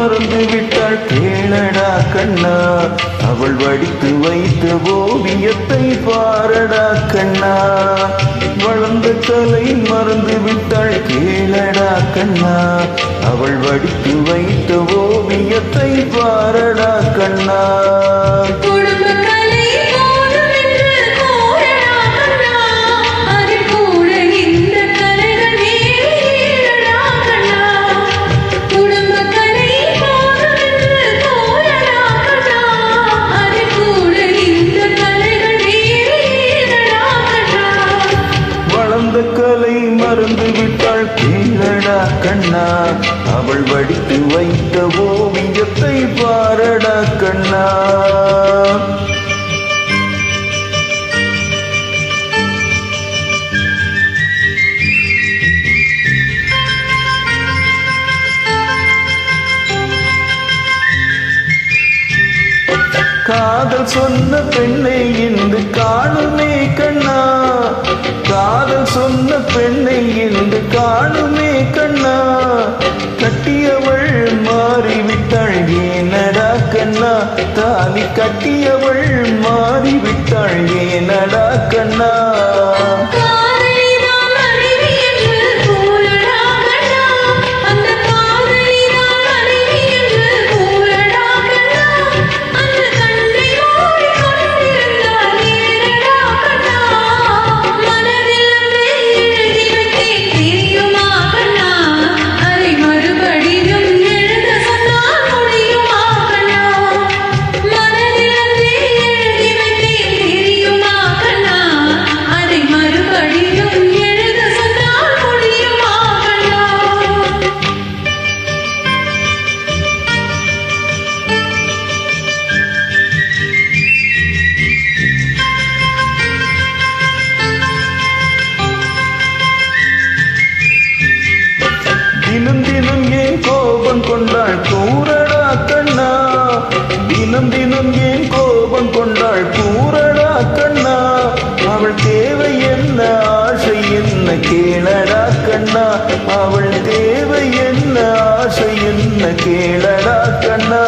மறந்து விட்டாள் கேளடா கண்ணா, அவள் வடித்து வைத்த ஓவியத்தை பாரடா கண்ணா. வளர்ந்த கலை மறந்து விட்டாள் கேளடா கண்ணா, அவள் வடித்து வைத்த ஓவியத்தை பாரடா கண்ணா. கலை மறந்து விட்டாள் கேளடா கண்ணா, அவள் வடித்து வைத்த ஓவியத்தை பாரடா கண்ணா. காதல் சொன்ன பெண்ணை இன்று காணுமே கண்ணா, காதல் சொன்ன பெண்ணை இன்று காணுமே கண்ணா. கட்டியவள் மாறிவிட்டாள் ஏனடா கண்ணா, தாலி கட்டியவள் மாறிவிட்டாள் ஏனடா கண்ணா. தினம் தினம் ஏன் கோபம் கொண்டாள் கூறடா கண்ணா, தினம் தினம் ஏன் கோபம் கொண்டாள் கூறடா கண்ணா. அவள் தேவை என்ன ஆசை என்ன கேளடா கண்ணா, அவள் தேவை என்ன ஆசை என்ன கேளடா கண்ணா.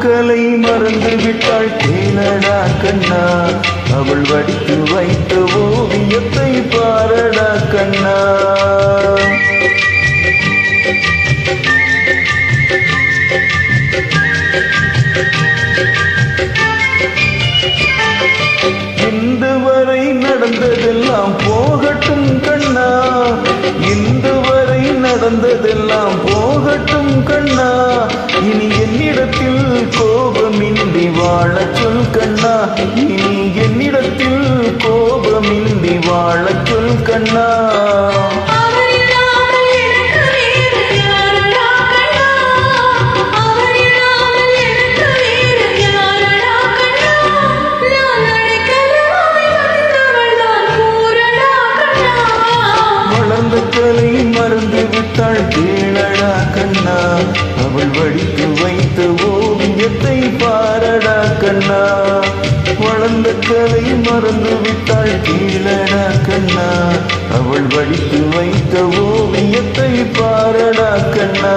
கலை மறந்து விட்டாள் கேளடா கண்ணா, அவள் வடித்து வைத்த ஓவியத்தை பாரடா கண்ணா. இன்று வரை நடந்ததெல்லாம் போகட்டும் கண்ணா, இன்று வரை நடந்ததெல்லாம் போகட்டும் கண்ணா. இனி என்னிடத்தில் கோபமின்றி வாழச் சொல் கண்ணா, இனி என்னிடத்தில் கோபமின்றி வாழச் சொல் கண்ணா. கலை மறந்து விட்டாள் கேளடா கண்ணா, அவள் வடித்து வைத்த ஓவியத்தை பாரடா கண்ணா. வளர்ந்த கலை மறந்து விட்டாள் கேளடா கண்ணா, அவள் வடித்து வைத்த ஓவியத்தை பாரடா கண்ணா.